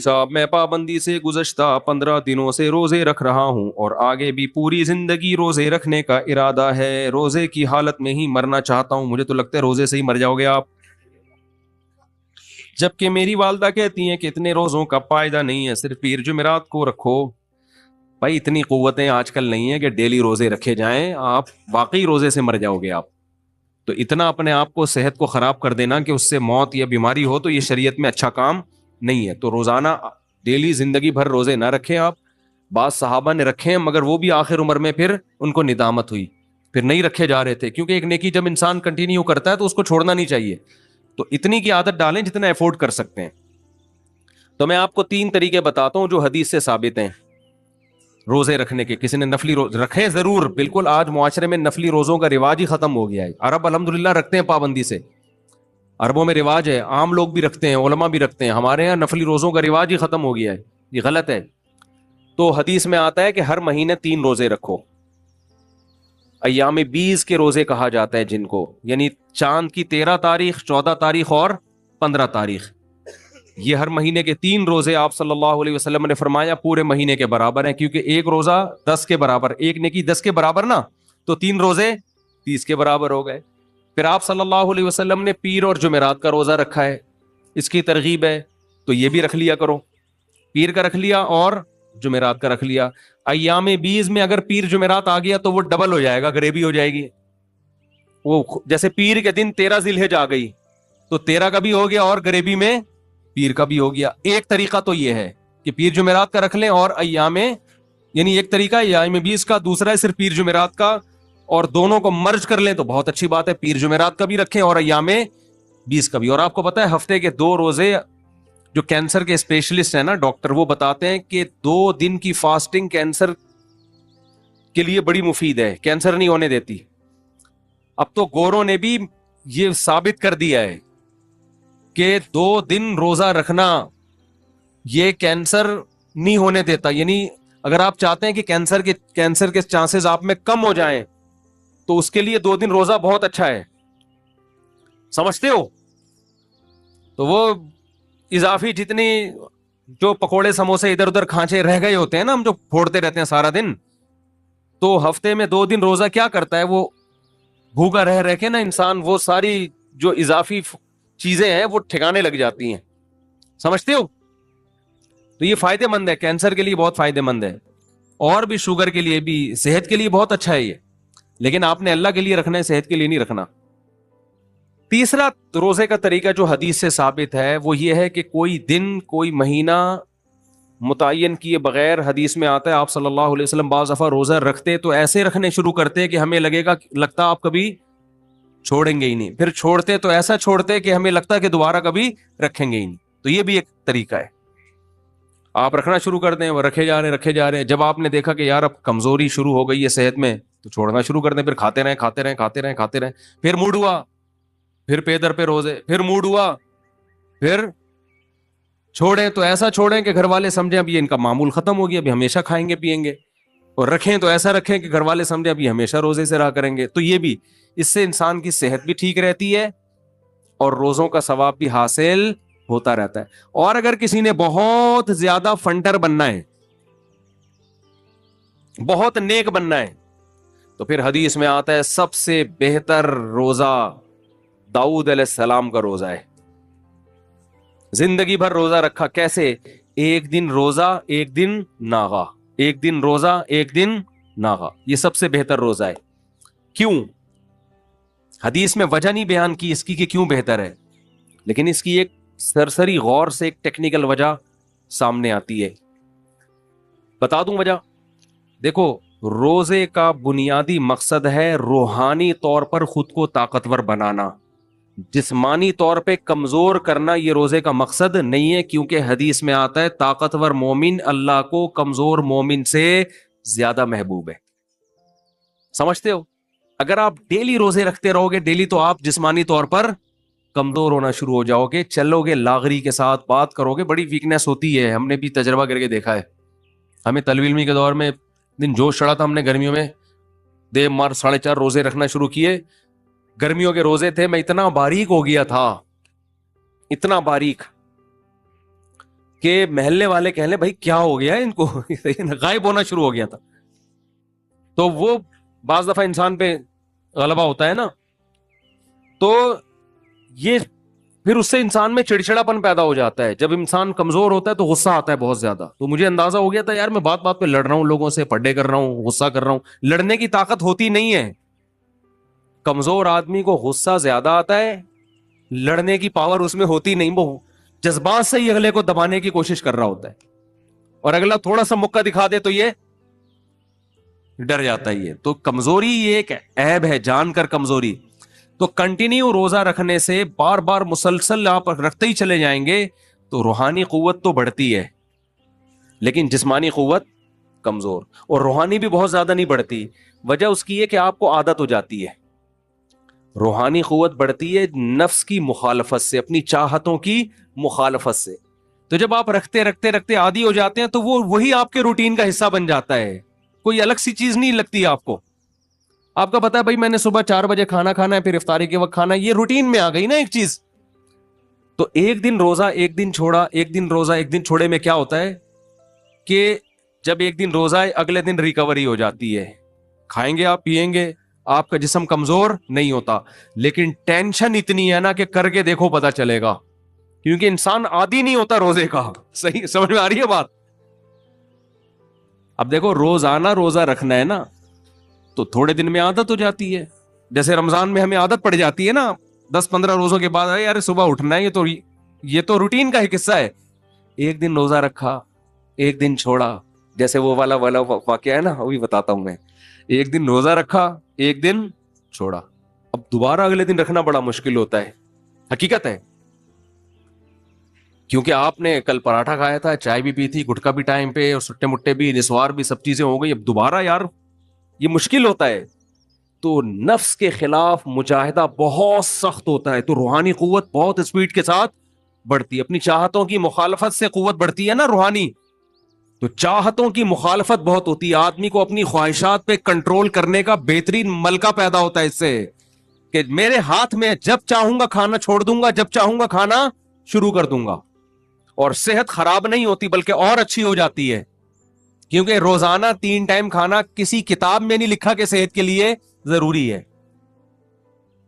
صاحب میں پابندی سے گزشتہ 15 دنوں سے روزے رکھ رہا ہوں اور آگے بھی پوری زندگی روزے رکھنے کا ارادہ ہے. روزے کی حالت میں ہی مرنا چاہتا ہوں. مجھے تو لگتا ہے روزے سے ہی مر جاؤ گے آپ. جبکہ میری والدہ کہتی ہیں کہ اتنے روزوں کا فائدہ نہیں ہے, صرف پیر جمعرات کو رکھو. بھائی اتنی قوتیں آج کل نہیں ہیں کہ ڈیلی روزے رکھے جائیں. آپ واقعی روزے سے مر جاؤ گے آپ. تو اتنا اپنے آپ کو صحت کو خراب کر دینا کہ اس سے موت یا بیماری ہو تو یہ شریعت میں اچھا کام نہیں ہے. تو روزانہ ڈیلی زندگی بھر روزے نہ رکھیں آپ. بعض صحابہ نے رکھے مگر وہ بھی آخر عمر میں پھر ان کو ندامت ہوئی, پھر نہیں رکھے جا رہے تھے. کیونکہ ایک نیکی جب انسان کنٹینیو کرتا ہے تو اس کو چھوڑنا نہیں چاہیے. تو اتنی کی عادت ڈالیں جتنا افورڈ کر سکتے ہیں. تو میں آپ کو 3 طریقے بتاتا ہوں جو حدیث سے ثابت ہیں روزے رکھنے کے. کسی نے نفلی روزے رکھے ضرور, بالکل. آج معاشرے میں نفلی روزوں کا رواج ہی ختم ہو گیا ہے. عرب الحمدللہ رکھتے ہیں پابندی سے, عربوں میں رواج ہے, عام لوگ بھی رکھتے ہیں, علماء بھی رکھتے ہیں. ہمارے ہاں نفلی روزوں کا رواج ہی ختم ہو گیا ہے, یہ غلط ہے. تو حدیث میں آتا ہے کہ ہر مہینے 3 روزے رکھو. ایام 20 کے روزے کہا جاتا ہے جن کو, یعنی چاند کی 13 تاریخ, 14 تاریخ اور 15 تاریخ. یہ ہر مہینے کے 3 روزے آپ صلی اللہ علیہ وسلم نے فرمایا پورے مہینے کے برابر ہیں. کیونکہ ایک روزہ 10 کے برابر, ایک نیکی 10 کے برابر نا, تو 3 روزے 30 کے برابر ہو گئے. پھر آپ صلی اللہ علیہ وسلم نے پیر اور جمعرات کا روزہ رکھا ہے, اس کی ترغیب ہے, تو یہ بھی رکھ لیا کرو. پیر کا رکھ لیا اور جمعرات کا رکھ لیا. ایام 20 میں اگر پیر جمعرات آ گیا تو وہ ڈبل ہو جائے گا, گریبی ہو جائے گی. وہ جیسے پیر کے دن 13 ذی الحجہ آ گئی تو 13 کا بھی ہو گیا اور گریبی میں پیر کا بھی ہو گیا. ایک طریقہ تو یہ ہے کہ پیر جمعرات کا رکھ لیں اور ایام, یعنی ایک طریقہ ایام 20 کا, دوسرا ہے صرف پیر جمعرات کا, اور دونوں کو مرج کر لیں تو بہت اچھی بات ہے. پیر جمعرات کا بھی رکھیں اور ایام 20 کا بھی. اور آپ کو پتا ہے ہفتے کے 2 روزے, جو کینسر کے اسپیشلسٹ ہیں نا ڈاکٹر, وہ بتاتے ہیں کہ 2 دن کی فاسٹنگ کینسر کے لیے بڑی مفید ہے, کینسر نہیں ہونے دیتی. اب تو گوروں نے بھی یہ ثابت کر دیا ہے کہ 2 دن روزہ رکھنا یہ کینسر نہیں ہونے دیتا. یعنی اگر آپ چاہتے ہیں کہ کینسر کے چانسز آپ میں کم ہو جائیں تو اس کے لیے 2 دن روزہ بہت اچھا ہے. سمجھتے ہو؟ تو وہ اضافی جتنی جو پکوڑے سموسے ادھر ادھر کھانچے رہ گئے ہوتے ہیں نا, ہم جو پھوڑتے رہتے ہیں سارا دن, تو ہفتے میں 2 دن روزہ کیا کرتا ہے, وہ بھوکا رہ کے نا انسان, وہ ساری جو اضافی چیزیں ہیں وہ ٹھکانے لگ جاتی ہیں. سمجھتے ہو؟ تو یہ فائدہ مند ہے, کینسر کے لیے بہت فائدہ مند ہے, اور بھی شوگر کے لیے بھی, صحت کے لیے بہت اچھا ہے یہ. لیکن آپ نے اللہ کے لیے رکھنا ہے, صحت کے لیے نہیں رکھنا. تیسرا روزے کا طریقہ جو حدیث سے ثابت ہے وہ یہ ہے کہ کوئی دن, کوئی مہینہ متعین کیے بغیر, حدیث میں آتا ہے آپ صلی اللہ علیہ وسلم بعض دفعہ روزہ رکھتے تو ایسے رکھنے شروع کرتے کہ ہمیں لگتا آپ کبھی چھوڑیں گے ہی نہیں, پھر چھوڑتے تو ایسا چھوڑتے کہ ہمیں لگتا کہ دوبارہ کبھی رکھیں گے ہی نہیں. تو یہ بھی ایک طریقہ ہے. آپ رکھنا شروع کر دیں, وہ رکھے جا رہے ہیں. جب آپ نے دیکھا کہ یار اب کمزوری شروع ہو گئی ہے صحت میں, تو چھوڑنا شروع کر دیں. پھر کھاتے رہیں, پھر موڈ ہوا پھر پیدر پہ روزے, پھر موڈ ہوا پھر چھوڑیں. تو ایسا چھوڑیں کہ گھر والے سمجھیں اب یہ ان کا معمول ختم ہو گیا, ابھی ہمیشہ کھائیں گے پیئیں گے. اور رکھیں تو ایسا رکھیں کہ گھر والے سمجھیں ابھی ہمیشہ روزے سے رہا کریں گے. تو یہ بھی, اس سے انسان کی صحت بھی ٹھیک رہتی ہے اور روزوں کا ثواب بھی حاصل ہوتا رہتا ہے. اور اگر کسی نے بہت زیادہ فنڈر بننا ہے, بہت نیک بننا ہے, تو پھر حدیث میں آتا ہے سب سے بہتر روزہ داؤد علیہ السلام کا روزہ ہے. زندگی بھر روزہ رکھا. کیسے؟ 1 دن روزہ 1 دن ناغا, 1 دن روزہ 1 دن ناغا. یہ سب سے بہتر روزہ ہے. کیوں؟ حدیث میں وجہ نہیں بیان کی اس کی کہ کیوں بہتر ہے, لیکن اس کی ایک سرسری غور سے ایک ٹیکنیکل وجہ سامنے آتی ہے. بتا دوں وجہ. دیکھو, روزے کا بنیادی مقصد ہے روحانی طور پر خود کو طاقتور بنانا, جسمانی طور پہ کمزور کرنا. یہ روزے کا مقصد نہیں ہے, کیونکہ حدیث میں آتا ہے طاقتور مومن اللہ کو کمزور مومن سے زیادہ محبوب ہے. سمجھتے ہو؟ اگر آپ ڈیلی روزے رکھتے رہو گے ڈیلی, تو آپ جسمانی طور پر کمزور ہونا شروع ہو جاؤ گے. چلو گے لاغری کے ساتھ, بات کرو گے, بڑی ویکنیس ہوتی ہے. ہم نے بھی تجربہ کر کے دیکھا ہے. ہمیں طالب علمی کے دور میں دن جوش چڑھا تھا, ہم نے گرمیوں میں 4.5 روزے رکھنا شروع کیے. گرمیوں کے روزے تھے, میں اتنا باریک ہو گیا تھا, اتنا باریک کہ محلے والے کہہ لیں بھائی کیا ہو گیا ان کو غائب ہونا شروع ہو گیا تھا. تو وہ بعض دفعہ انسان پہ غلبہ ہوتا ہے نا, تو یہ پھر اس سے انسان میں چڑچڑاپن پیدا ہو جاتا ہے. جب انسان کمزور ہوتا ہے تو غصہ آتا ہے بہت زیادہ. تو مجھے اندازہ ہو گیا تھا یار میں بات بات پہ لڑ رہا ہوں لوگوں سے, پڈے کر رہا ہوں, غصہ کر رہا ہوں. لڑنے کی طاقت ہوتی نہیں ہے. کمزور آدمی کو غصہ زیادہ آتا ہے, لڑنے کی پاور اس میں ہوتی نہیں. وہ جذبات سے ہی اگلے کو دبانے کی کوشش کر رہا ہوتا ہے, اور اگلا تھوڑا سا مکہ دکھا دے تو یہ ڈر جاتا ہے. یہ تو کمزوری یہ ایک عیب ہے, جان کر کمزوری. تو کنٹینیو روزہ رکھنے سے, بار بار مسلسل آپ رکھتے ہی چلے جائیں گے تو روحانی قوت تو بڑھتی ہے, لیکن جسمانی قوت کمزور. اور روحانی بھی بہت زیادہ نہیں بڑھتی. وجہ اس کی ہے کہ آپ کو عادت ہو جاتی ہے. روحانی قوت بڑھتی ہے نفس کی مخالفت سے, اپنی چاہتوں کی مخالفت سے. تو جب آپ رکھتے رکھتے رکھتے عادی ہو جاتے ہیں تو وہ وہی آپ کے روٹین کا حصہ بن جاتا ہے. کوئی الگ سی چیز نہیں لگتی آپ کو. آپ کا پتا ہے بھائی میں نے صبح 4 بجے کھانا کھانا ہے, پھر افطاری کے وقت کھانا ہے, یہ روٹین میں آ گئی نا ایک چیز. تو ایک دن روزہ ایک دن چھوڑا, ایک دن روزہ ایک دن چھوڑے میں کیا ہوتا ہے کہ جب ایک دن روزہ ہے اگلے دن ریکوری ہو جاتی ہے. کھائیں گے آپ, پیئیں گے, آپ کا جسم کمزور نہیں ہوتا, لیکن ٹینشن اتنی ہے نا کہ کر کے دیکھو پتا چلے گا, کیونکہ انسان عادی نہیں ہوتا روزے کا. صحیح سمجھ میں آ رہی ہے بات؟ اب دیکھو روزانہ روزہ رکھنا ہے نا تو تھوڑے دن میں عادت ہو جاتی ہے. جیسے رمضان میں ہمیں عادت پڑ جاتی ہے نا 10-15 روزوں کے بعد, یار صبح اٹھنا ہے, یہ تو روٹین کا ایک حصہ ہے. ایک دن روزہ رکھا, ایک دن چھوڑا, جیسے وہ والا واقعہ ہے نا, وہی بتاتا ہوں میں. ایک دن روزہ رکھا, ایک دن چھوڑا, اب دوبارہ اگلے دن رکھنا بڑا مشکل ہوتا ہے. حقیقت ہے, کیونکہ آپ نے کل پراٹھا کھایا تھا, چائے بھی پی تھی, گٹکا بھی ٹائم پہ, اور سٹے مٹے بھی, نسوار بھی, سب چیزیں ہو گئی. اب دوبارہ یار یہ مشکل ہوتا ہے. تو نفس کے خلاف مجاہدہ بہت سخت ہوتا ہے. تو روحانی قوت بہت اسپیڈ کے ساتھ بڑھتی ہے. اپنی چاہتوں کی مخالفت سے قوت بڑھتی ہے نا روحانی. تو چاہتوں کی مخالفت بہت ہوتی ہے. آدمی کو اپنی خواہشات پہ کنٹرول کرنے کا بہترین ملکہ پیدا ہوتا ہے اس سے, کہ میرے ہاتھ میں جب چاہوں گا کھانا چھوڑ دوں گا, جب چاہوں گا کھانا شروع کر دوں گا. اور صحت خراب نہیں ہوتی بلکہ اور اچھی ہو جاتی ہے, کیونکہ روزانہ 3 ٹائم کھانا کسی کتاب میں نہیں لکھا کہ صحت کے لیے ضروری ہے,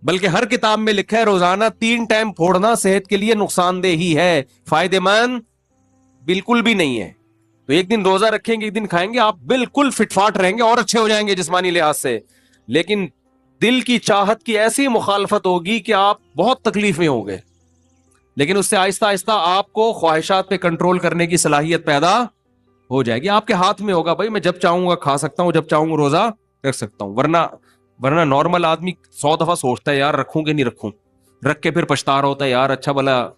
بلکہ ہر کتاب میں لکھا ہے روزانہ 3 ٹائم پھوڑنا صحت کے لیے نقصان دہ ہی ہے, فائدے مند بالکل بھی نہیں ہے. تو ایک دن روزہ رکھیں گے, ایک دن کھائیں گے, آپ بالکل فٹ فاٹ رہیں گے اور اچھے ہو جائیں گے جسمانی لحاظ سے. لیکن دل کی چاہت کی ایسی مخالفت ہوگی کہ آپ بہت تکلیف میں ہوں گے. لیکن اس سے آہستہ آہستہ آپ کو خواہشات پہ کنٹرول کرنے کی صلاحیت پیدا ہو جائے گی. آپ کے ہاتھ میں ہوگا بھائی, میں جب چاہوں گا کھا سکتا ہوں, جب چاہوں گا روزہ رکھ سکتا ہوں. ورنہ نارمل آدمی 100 دفعہ سوچتا ہے یار رکھوں کہ نہیں رکھوں, رکھ کے پھر پچھتا رہا ہوتا ہے, یار اچھا بھلا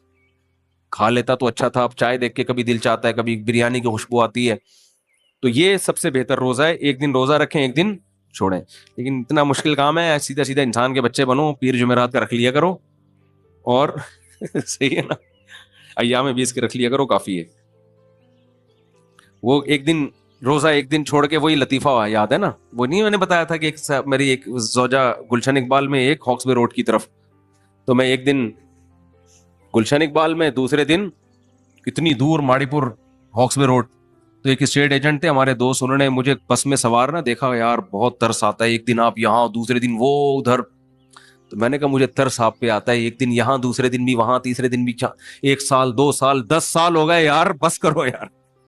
کھا لیتا تو اچھا تھا, اب چائے دیکھ کے کبھی دل چاہتا ہے, کبھی بریانی کی خوشبو آتی ہے. تو یہ سب سے بہتر روزہ ہے, ایک دن روزہ رکھیں ایک دن چھوڑیں. لیکن اتنا مشکل کام ہے, سیدھا سیدھا انسان کے بچے بنو, پیر جمعرات کا رکھ لیا کرو, اور صحیح ہے نا, ایام 20 کے رکھ لیا کرو, کافی ہے. وہ ایک دن روزہ ایک دن چھوڑ کے, وہی لطیفہ یاد ہے نا, وہ نہیں میں نے بتایا تھا کہ میری ایک زوجہ گلشن اقبال میں, ایک ہاکس بے روڈ کی طرف, تو میں ایک دن گلشن اقبال میں, دوسرے دن کتنی دور ماڑی پور ہاکس بے روڈ. تو ایک اسٹیٹ ایجنٹ تھے ہمارے دوست, انہوں نے مجھے بس میں سوار نہ دیکھا, یار بہت ترس آتا ہے, ایک دن آپ یہاں دوسرے دن وہ ادھر. تو میں نے کہا مجھے ترس آپ پہ آتا ہے, ایک دن یہاں دوسرے دن بھی وہاں, تیسرے دن بھی 1 سال 2 سال 10 سال ہو گئے یار, بس کرو یار.